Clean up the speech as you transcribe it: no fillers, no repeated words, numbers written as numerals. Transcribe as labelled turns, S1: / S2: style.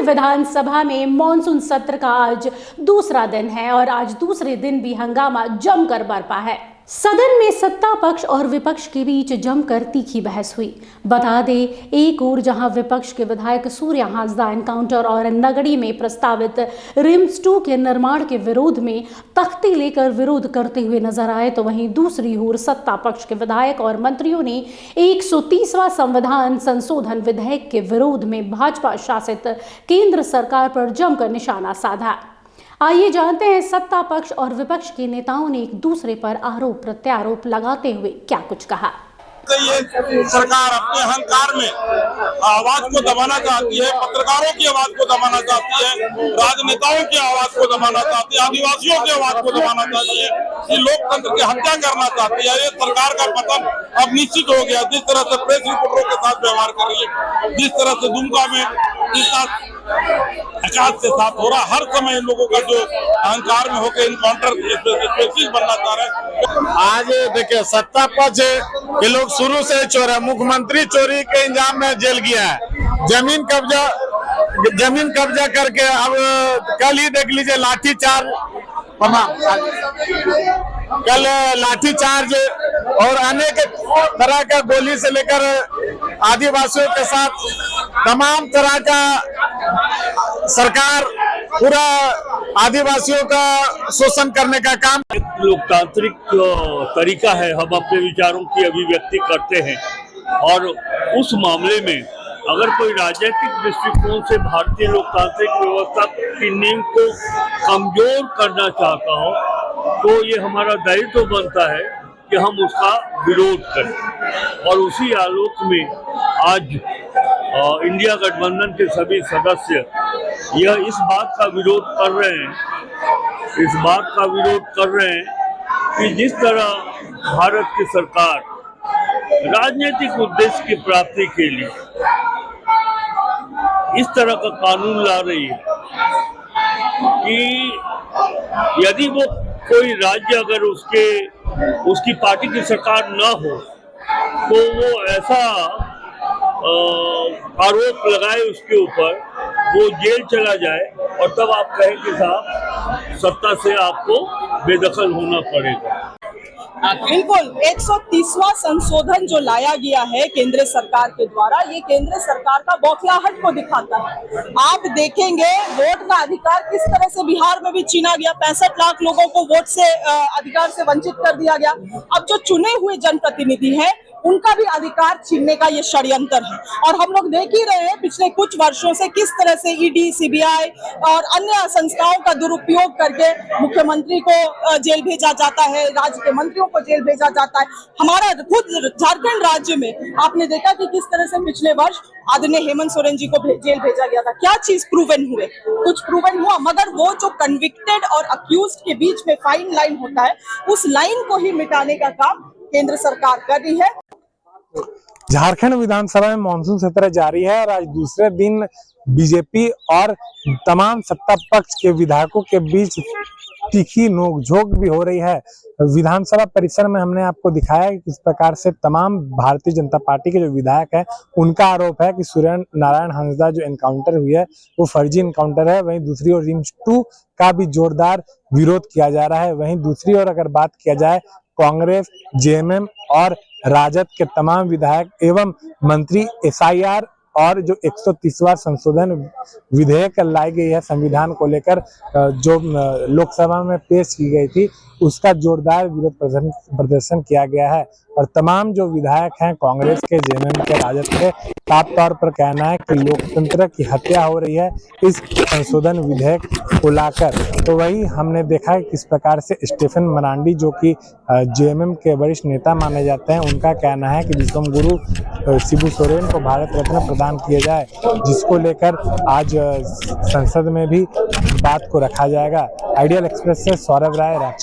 S1: विधानसभा में मॉनसून सत्र का आज दूसरा दिन है और आज दूसरे दिन भी हंगामा जमकर बरपा है। सदन में सत्ता पक्ष और विपक्ष के बीच जमकर तीखी बहस हुई। बता दें, एक ओर जहां विपक्ष के विधायक सूर्य हांसदा एनकाउंटर और नगड़ी में प्रस्तावित रिम्स 2 के निर्माण के विरोध में तख्ती लेकर विरोध करते हुए नजर आए, तो वहीं दूसरी ओर सत्ता पक्ष के विधायक और मंत्रियों ने 130वां संविधान संशोधन विधेयक के विरोध में भाजपा शासित केंद्र सरकार पर जमकर निशाना साधा। आइए जानते हैं सत्ता पक्ष और विपक्ष के नेताओं ने एक दूसरे पर आरोप प्रत्यारोप लगाते हुए क्या कुछ कहा।
S2: ये सरकार अपने अहंकार में आवाज को दबाना चाहती है, पत्रकारों की आवाज को दबाना चाहती है, राजनेताओं की आवाज को दबाना चाहती है, आदिवासियों की आवाज को दबाना चाहती है, ये लोकतंत्र की हत्या करना चाहती है। ये सरकार का पतन अब निश्चित हो गया। जिस तरह से प्रेस रिपोर्टरों के साथ व्यवहार कर रही है, जिस तरह से दुमका में आकाश के साथ हो रहा, हर समय लोगों का जो अहंकार में होकर इनकाउंटर स्पेशलिस्ट बनना चाह रहे हैं।
S3: आज देखिए, सत्ता पक्ष के लोग शुरू से चोर है। मुख्यमंत्री चोरी के इंजाम में जेल गया है। जमीन कब्जा करके अब कल ही देख लीजिए लाठीचार्ज, कल लाठीचार्ज और अनेक तरह का गोली से लेकर आदिवासियों के साथ तमाम तरह का सरकार पूरा आदिवासियों का शोषण करने का काम।
S4: लोकतांत्रिक तरीका है, हम अपने विचारों की अभिव्यक्ति करते हैं और उस मामले में अगर कोई राजनीतिक दृष्टिकोण से भारतीय लोकतांत्रिक व्यवस्था की नींव को कमजोर करना चाहता हो तो ये हमारा दायित्व बनता है कि हम उसका विरोध करें। और उसी आलोक में आज इंडिया गठबंधन के सभी सदस्य यह इस बात का विरोध कर रहे हैं कि जिस तरह भारत की सरकार राजनीतिक उद्देश्य की प्राप्ति के लिए इस तरह का कानून ला रही है कि यदि वो कोई राज्य अगर उसकी पार्टी की सरकार न हो तो वो ऐसा आरोप लगाए उसके ऊपर, वो जेल चला जाए और तब आप कहें कि साहब सत्ता से आपको बेदखल होना पड़ेगा।
S5: बिल्कुल 130वां संशोधन जो लाया गया है केंद्र सरकार के द्वारा, ये केंद्र सरकार का बौखलाहट को दिखाता है। आप देखेंगे वोट का अधिकार किस तरह से बिहार में भी छीना गया। 65 लाख लोगों को वोट से अधिकार से वंचित कर दिया गया। अब जो चुने हुए जनप्रतिनिधि हैं उनका भी अधिकार छीनने का ये षड्यंत्र है। और हम लोग देख ही रहे हैं पिछले कुछ वर्षों से किस तरह से ईडी, सीबीआई और अन्य संस्थाओं का दुरुपयोग करके मुख्यमंत्री को जेल भेजा जाता है, राज्य के मंत्रियों को जेल भेजा जाता है। हमारा खुद झारखंड राज्य में आपने देखा कि किस तरह से पिछले वर्ष आदरणीय हेमंत सोरेन जी को जेल भेजा गया था। क्या चीज प्रूवन हुए? कुछ प्रूवन हुआ, मगर वो जो कन्विक्टेड और अक्यूज्ड के बीच में फाइन लाइन होता है, उस लाइन को ही मिटाने का काम केंद्र सरकार कर रही है।
S6: झारखंड विधानसभा में मानसून सत्र जारी है और आज दूसरे दिन बीजेपी और तमाम सत्ता पक्ष के विधायकों के बीच तीखी नोकझोंक भी हो रही है। विधानसभा परिसर में हमने आपको दिखाया कि किस प्रकार से तमाम भारतीय जनता पार्टी के जो विधायक हैं उनका आरोप है कि सूर्य नारायण हांसदा जो एनकाउंटर हुई है वो फर्जी एनकाउंटर है। वहीं दूसरी ओर रिम्स 2 का भी जोरदार विरोध किया जा रहा है। वहीं दूसरी ओर अगर बात किया जाए, कांग्रेस, जेएमएम और राजद के तमाम विधायक एवं मंत्री एसआईआर और जो 130वां संशोधन विधेयक लाई गई है संविधान को लेकर, जो लोकसभा में पेश की गई थी, उसका जोरदार विरोध प्रदर्शन किया गया है। और तमाम जो विधायक हैं कांग्रेस के, जेएमएम के, राजद के, साफ तौर पर कहना है कि लोकतंत्र की हत्या हो रही है इस संशोधन विधेयक को लाकर। तो वही हमने देखा है किस प्रकार से स्टीफन मरांडी जो कि जेएमएम के वरिष्ठ नेता माने जाते हैं, उनका कहना है कि विश्व गुरु शिबू सोरेन को भारत रत्न प्रदान किया जाए, जिसको लेकर आज संसद में भी बात को रखा जाएगा। आइडियल एक्सप्रेस से सौरभ राय।